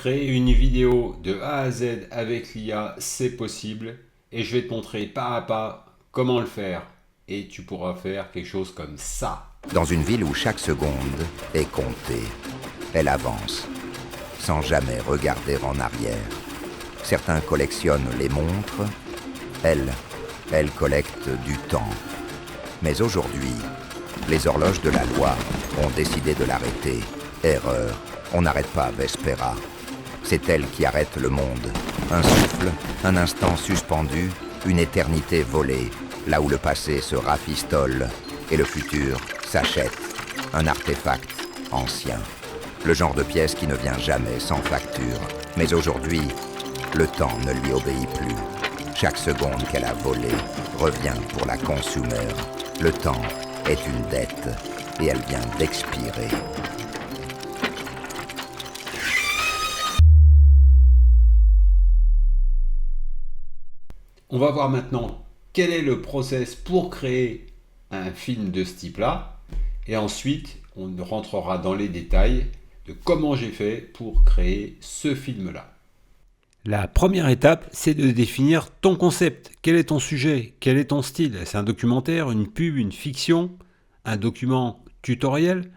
Créer une vidéo de A à Z avec l'IA, c'est possible et je vais te montrer pas à pas comment le faire. Et tu pourras faire quelque chose comme ça. Dans une ville où chaque seconde est comptée, elle avance, sans jamais regarder en arrière. Certains collectionnent les montres, elle collecte du temps. Mais aujourd'hui, les horloges de la loi ont décidé de l'arrêter. Erreur, on n'arrête pas Vespera. C'est elle qui arrête le monde. Un souffle, un instant suspendu, une éternité volée, là où le passé se rafistole et le futur s'achète. Un artefact ancien. Le genre de pièce qui ne vient jamais sans facture. Mais aujourd'hui, le temps ne lui obéit plus. Chaque seconde qu'elle a volée revient pour la consumeur. Le temps est une dette et elle vient d'expirer. On va voir maintenant quel est le process pour créer un film de ce type-là. Et ensuite, on rentrera dans les détails de comment j'ai fait pour créer ce film-là. La première étape, c'est de définir ton concept. Quel est ton sujet? Quel est ton style? C'est un documentaire, une pub, une fiction, un document tutoriel?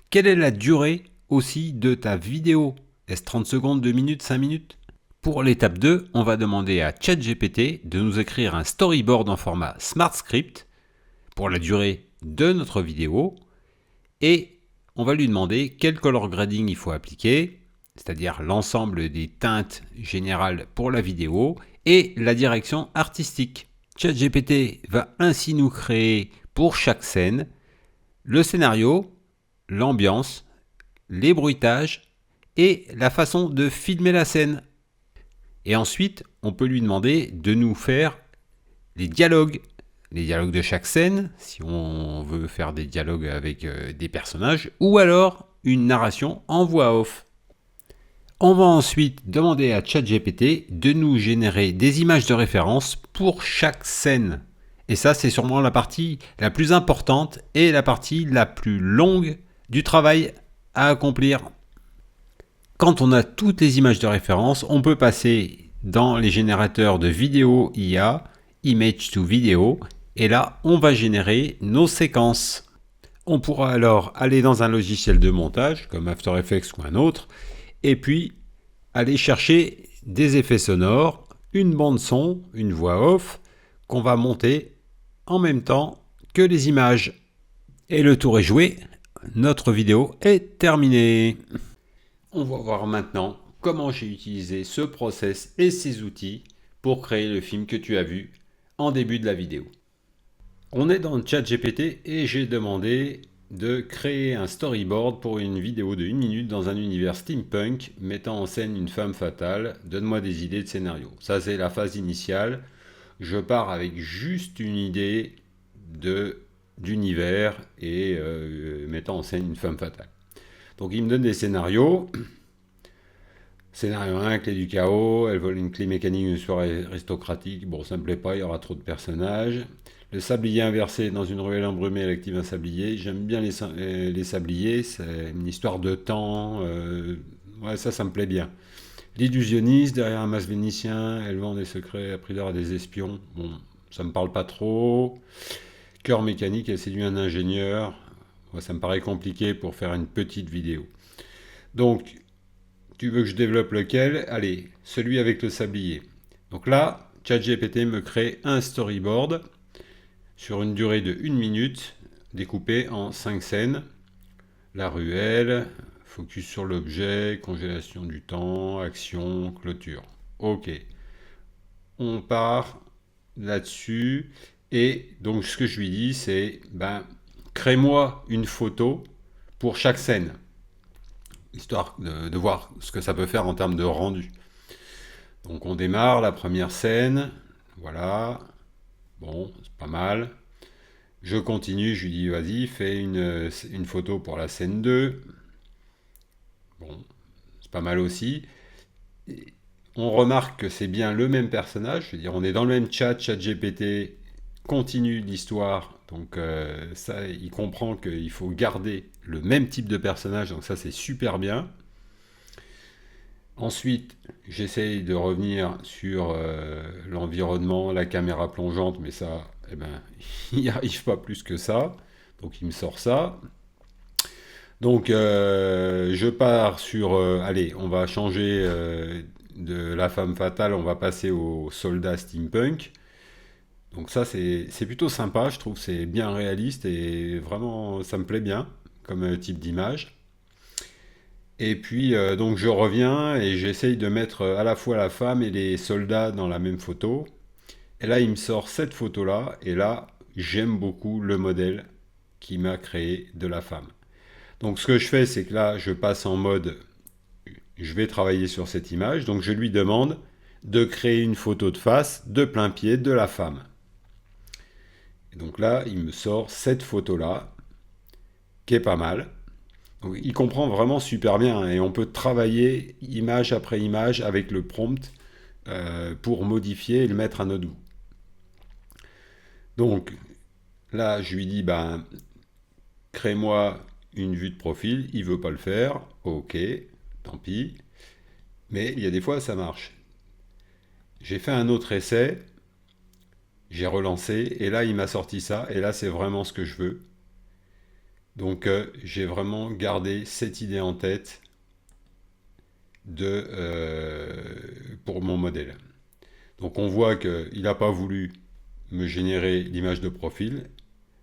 Quelle est la durée aussi de ta vidéo? Est-ce 30 secondes, 2 minutes, 5 minutes? Pour l'étape 2, on va demander à ChatGPT de nous écrire un storyboard en format Smart Script pour la durée de notre vidéo et on va lui demander quel color grading il faut appliquer, c'est-à-dire l'ensemble des teintes générales pour la vidéo et la direction artistique. ChatGPT va ainsi nous créer pour chaque scène le scénario, l'ambiance, les bruitages et la façon de filmer la scène. Et ensuite, on peut lui demander de nous faire les dialogues de chaque scène, si on veut faire des dialogues avec des personnages, ou alors une narration en voix off. On va ensuite demander à ChatGPT de nous générer des images de référence pour chaque scène. Et ça, c'est sûrement la partie la plus importante et la partie la plus longue du travail à accomplir. Quand on a toutes les images de référence, on peut passer dans les générateurs de vidéo IA, Image to Video, et là, on va générer nos séquences. On pourra alors aller dans un logiciel de montage, comme After Effects ou un autre, et puis aller chercher des effets sonores, une bande son, une voix off, qu'on va monter en même temps que les images. Et le tour est joué, notre vidéo est terminée. On va voir maintenant comment j'ai utilisé ce process et ces outils pour créer le film que tu as vu en début de la vidéo. On est dans le ChatGPT et j'ai demandé de créer un storyboard pour une vidéo de 1 minute dans un univers steampunk mettant en scène une femme fatale. Donne-moi des idées de scénario. Ça, c'est la phase initiale. Je pars avec juste une idée d'univers et mettant en scène une femme fatale. Donc il me donne des scénarios. Scénario 1, clé du chaos, elle vole une clé mécanique d'une soirée aristocratique. Bon, ça me plaît pas, il y aura trop de personnages. Le sablier inversé dans une ruelle embrumée, elle active un sablier. J'aime bien les sabliers, c'est une histoire de temps. Ouais, ça me plaît bien. L'illusionniste, derrière un masque vénitien, elle vend des secrets à prix d'or à des espions. Bon, ça me parle pas trop. Cœur mécanique, elle séduit un ingénieur. Ouais, ça me paraît compliqué pour faire une petite vidéo. Donc, tu veux que je développe lequel? Allez, celui avec le sablier. Donc là, ChatGPT me crée un storyboard sur une durée de 1 minute, découpé en 5 scènes. La ruelle, focus sur l'objet, congélation du temps, action, clôture. Ok. On part là-dessus. Et donc ce que je lui dis, c'est, crée-moi une photo pour chaque scène, histoire de voir ce que ça peut faire en termes de rendu. Donc on démarre la première scène, voilà, bon, c'est pas mal. Je continue, je lui dis, vas-y, fais une photo pour la scène 2. Bon, c'est pas mal aussi. Et on remarque que c'est bien le même personnage, je veux dire, on est dans le même chat, ChatGPT continue l'histoire, donc ça, il comprend qu'il faut garder le même type de personnage, donc ça c'est super bien. Ensuite, j'essaye de revenir sur l'environnement, la caméra plongeante, mais ça, eh ben, il n'y arrive pas plus que ça. Donc il me sort ça. Donc je pars sur... allez, on va changer de la femme fatale, on va passer au soldat steampunk. Donc ça, c'est plutôt sympa, je trouve, c'est bien réaliste et vraiment, ça me plaît bien comme type d'image. Et puis, donc je reviens et j'essaye de mettre à la fois la femme et les soldats dans la même photo. Et là, il me sort cette photo-là, et là, j'aime beaucoup le modèle qui m'a créé de la femme. Donc ce que je fais, c'est que là, je passe en mode, je vais travailler sur cette image, donc je lui demande de créer une photo de face, de plein pied, de la femme. Et donc là, il me sort cette photo-là, qui est pas mal. Donc, il comprend vraiment super bien, hein, et on peut travailler image après image avec le prompt pour modifier et le mettre à notre goût. Donc là, je lui dis, ben, crée-moi une vue de profil. Il veut pas le faire. Ok, tant pis. Mais il y a des fois, ça marche. J'ai fait un autre essai, j'ai relancé, et là, il m'a sorti ça. Et là, c'est vraiment ce que je veux. Donc, j'ai vraiment gardé cette idée en tête pour mon modèle. Donc, on voit qu'il n'a pas voulu me générer l'image de profil.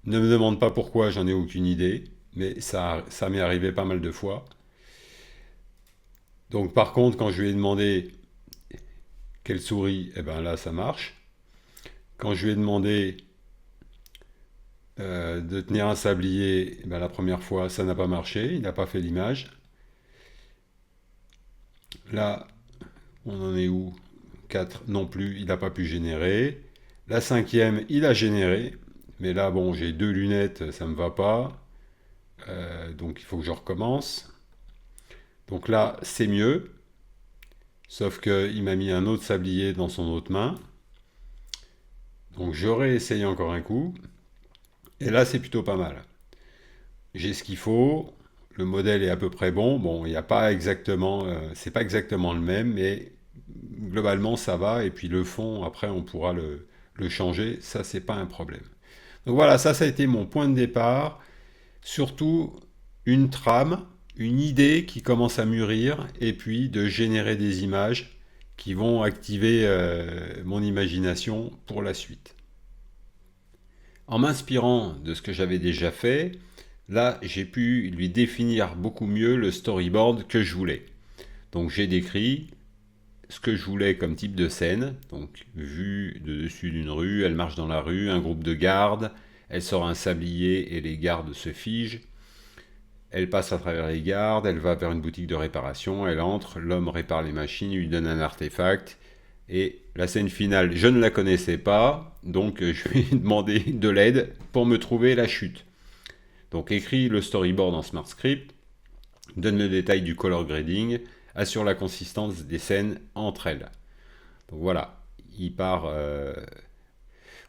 Ne me demande pas pourquoi, j'en ai aucune idée, mais ça m'est arrivé pas mal de fois. Donc par contre, quand je lui ai demandé quelle souris, eh ben là ça marche. Quand je lui ai demandé de tenir un sablier, eh ben, la première fois ça n'a pas marché, il n'a pas fait l'image. Là, on en est où? 4 non plus, il n'a pas pu générer. La cinquième, il a généré, mais là bon, j'ai deux lunettes, ça ne me va pas. Donc il faut que je recommence. Donc là, c'est mieux, sauf qu'il m'a mis un autre sablier dans son autre main. Donc je réessaye encore un coup, et là c'est plutôt pas mal. J'ai ce qu'il faut, le modèle est à peu près bon. Bon, il n'y a pas exactement, c'est pas exactement le même, mais globalement ça va. Et puis le fond, après on pourra le changer, ça c'est pas un problème. Donc voilà, ça a été mon point de départ. Surtout une trame, une idée qui commence à mûrir, et puis de générer des images qui vont activer mon imagination pour la suite. En m'inspirant de ce que j'avais déjà fait, là j'ai pu lui définir beaucoup mieux le storyboard que je voulais. Donc j'ai décrit ce que je voulais comme type de scène, donc vue de dessus d'une rue, elle marche dans la rue, un groupe de gardes, elle sort un sablier et les gardes se figent. Elle passe à travers les gardes, elle va vers une boutique de réparation, elle entre, l'homme répare les machines, lui donne un artefact, et la scène finale, je ne la connaissais pas, donc je lui ai demandé de l'aide pour me trouver la chute. Donc écrit le storyboard en Smart Script, donne le détail du color grading, assure la consistance des scènes entre elles. Donc voilà, il part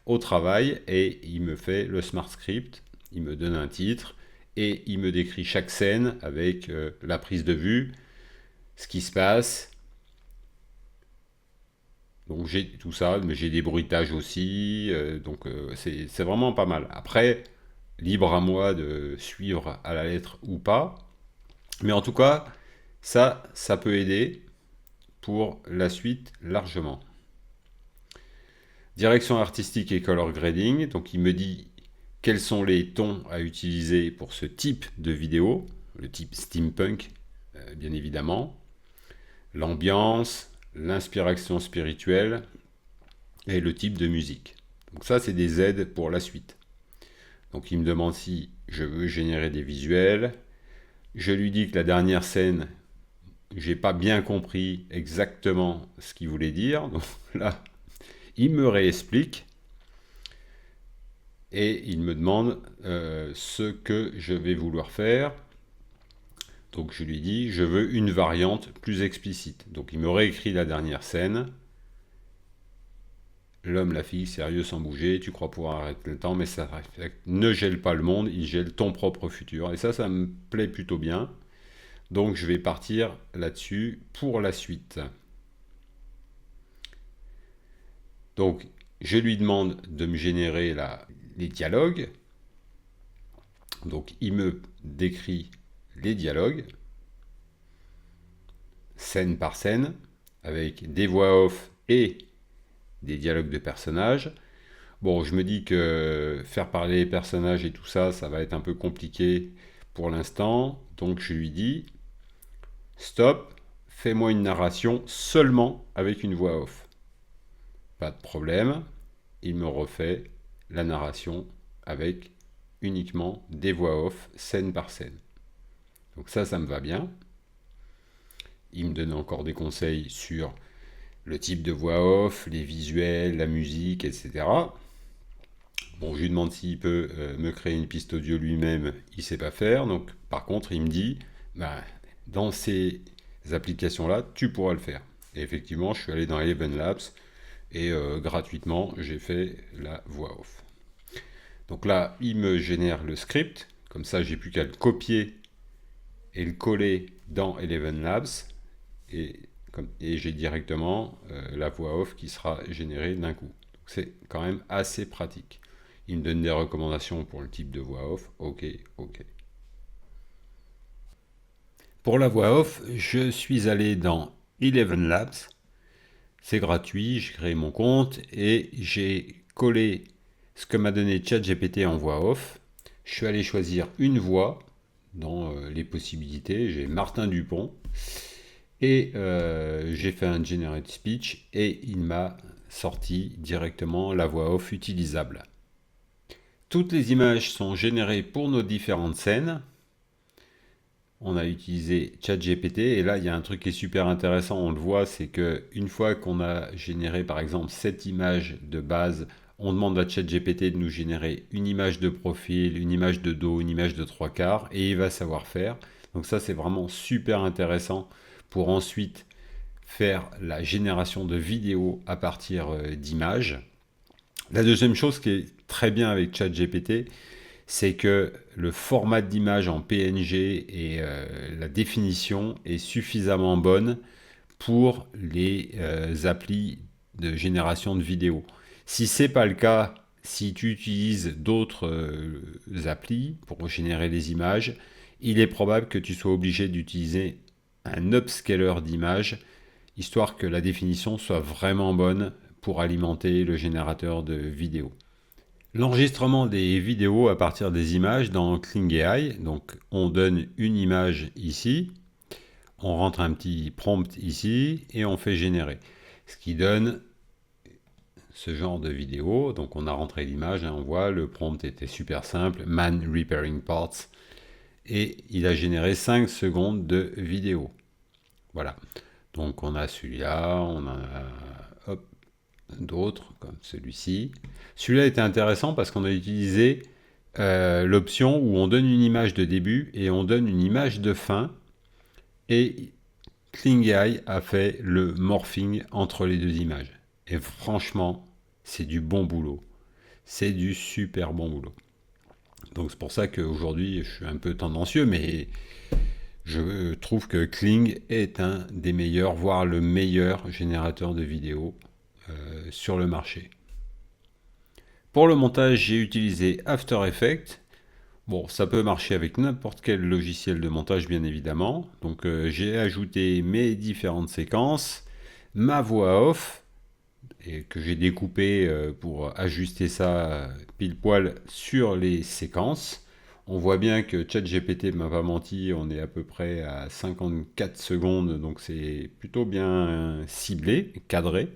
au travail et il me fait le Smart Script, il me donne un titre, et il me décrit chaque scène avec la prise de vue, ce qui se passe. Donc j'ai tout ça, mais j'ai des bruitages aussi, donc c'est vraiment pas mal. Après, libre à moi de suivre à la lettre ou pas, mais en tout cas, ça peut aider pour la suite largement. Direction artistique et color grading, donc il me dit quels sont les tons à utiliser pour ce type de vidéo, le type steampunk, bien évidemment, l'ambiance, l'inspiration spirituelle et le type de musique. Donc ça, c'est des aides pour la suite. Donc il me demande si je veux générer des visuels. Je lui dis que la dernière scène, j'ai pas bien compris exactement ce qu'il voulait dire. Donc là, il me réexplique. Et il me demande ce que je vais vouloir faire. Donc je lui dis, je veux une variante plus explicite. Donc il me réécrit la dernière scène. L'homme, la fille, sérieux sans bouger, tu crois pouvoir arrêter le temps, mais ça ne gèle pas le monde, il gèle ton propre futur. Et ça me plaît plutôt bien. Donc je vais partir là-dessus pour la suite. Donc je lui demande de me générer les dialogues. Donc il me décrit les dialogues, scène par scène, avec des voix off et des dialogues de personnages. Bon, je me dis que faire parler les personnages et tout ça, ça va être un peu compliqué pour l'instant. Donc je lui dis, stop, fais-moi une narration seulement avec une voix off. Pas de problème, il me refait la narration avec uniquement des voix off, scène par scène. Donc ça me va bien. Il me donne encore des conseils sur le type de voix off, les visuels, la musique, etc. Bon, je lui demande s'il peut me créer une piste audio lui-même, il ne sait pas faire. Donc, par contre, il me dit, dans ces applications-là, tu pourras le faire. Et effectivement, je suis allé dans Eleven Labs et gratuitement, j'ai fait la voix off. Donc là, il me génère le script. Comme ça, j'ai plus qu'à le copier et le coller dans Eleven Labs. Et j'ai directement la voix off qui sera générée d'un coup. Donc c'est quand même assez pratique. Il me donne des recommandations pour le type de voix off. Ok. Pour la voix off, je suis allé dans Eleven Labs. C'est gratuit, j'ai créé mon compte et j'ai collé ce que m'a donné ChatGPT en voix off. Je suis allé choisir une voix dans les possibilités. J'ai Martin Dupont. Et j'ai fait un Generate Speech et il m'a sorti directement la voix off utilisable. Toutes les images sont générées pour nos différentes scènes. On a utilisé ChatGPT et là il y a un truc qui est super intéressant, on le voit, c'est qu'une fois qu'on a généré par exemple cette image de base, on demande à ChatGPT de nous générer une image de profil, une image de dos, une image de trois quarts et il va savoir faire. Donc ça c'est vraiment super intéressant pour ensuite faire la génération de vidéos à partir d'images. La deuxième chose qui est très bien avec ChatGPT, c'est que le format d'image en PNG et la définition est suffisamment bonne pour les applis de génération de vidéos. Si ce n'est pas le cas, si tu utilises d'autres applis pour générer des images, il est probable que tu sois obligé d'utiliser un upscaler d'images, histoire que la définition soit vraiment bonne pour alimenter le générateur de vidéos. L'enregistrement des vidéos à partir des images dans Kling AI, donc on donne une image ici, on rentre un petit prompt ici et on fait générer. Ce qui donne ce genre de vidéo, donc on a rentré l'image, on voit le prompt était super simple, Man Repairing Parts, et il a généré 5 secondes de vidéo. Voilà, donc on a celui-là, on a d'autres comme celui-ci. Celui-là était intéressant parce qu'on a utilisé l'option où on donne une image de début et on donne une image de fin, et Kling AI a fait le morphing entre les deux images. Et franchement, c'est du bon boulot. C'est du super bon boulot. Donc c'est pour ça qu'aujourd'hui, je suis un peu tendancieux, mais je trouve que Kling est un des meilleurs, voire le meilleur générateur de vidéos sur le marché. Pour le montage, j'ai utilisé After Effects. Bon, ça peut marcher avec n'importe quel logiciel de montage, bien évidemment. Donc j'ai ajouté mes différentes séquences, ma voix off, et que j'ai découpé pour ajuster ça pile poil sur les séquences. On voit bien que ChatGPT m'a pas menti, on est à peu près à 54 secondes, donc c'est plutôt bien ciblé, cadré.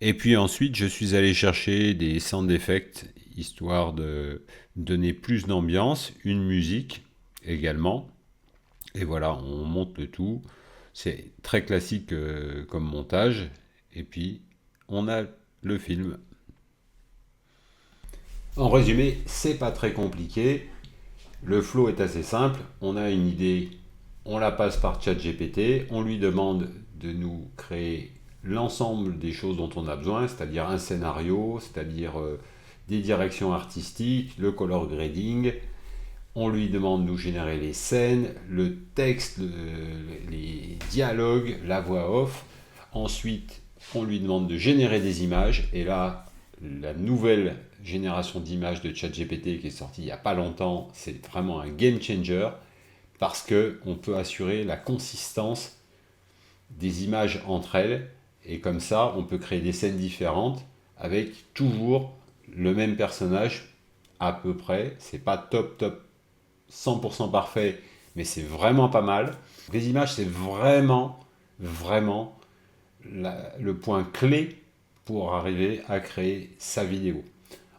Et puis ensuite, je suis allé chercher des sound effects, histoire de donner plus d'ambiance, une musique également. Et voilà, on monte le tout. C'est très classique comme montage. Et puis, on a le film. En résumé, c'est pas très compliqué. Le flow est assez simple. On a une idée, on la passe par ChatGPT. On lui demande de nous créer l'ensemble des choses dont on a besoin, c'est-à-dire un scénario, c'est-à-dire des directions artistiques, le color grading. on lui demande de nous générer les scènes, le texte, les dialogues, la voix off. Ensuite, on lui demande de générer des images. Et là, la nouvelle génération d'images de ChatGPT qui est sortie il n'y a pas longtemps, c'est vraiment un game changer parce qu'on peut assurer la consistance des images entre elles. Et comme ça, on peut créer des scènes différentes avec toujours le même personnage à peu près. C'est pas top 100% parfait, mais c'est vraiment pas mal. Les images, c'est vraiment le point clé pour arriver à créer sa vidéo.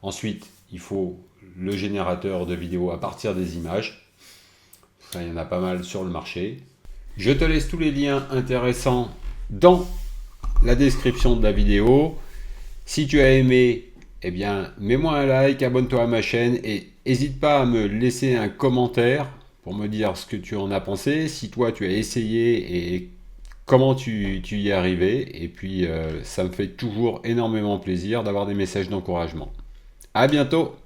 Ensuite, il faut le générateur de vidéos à partir des images. Enfin, il y en a pas mal sur le marché. Je te laisse tous les liens intéressants dans la description de la vidéo. Si tu as aimé, eh bien, mets-moi un like, abonne-toi à ma chaîne et n'hésite pas à me laisser un commentaire pour me dire ce que tu en as pensé, si toi tu as essayé et comment tu y es arrivé. Et puis, ça me fait toujours énormément plaisir d'avoir des messages d'encouragement. À bientôt!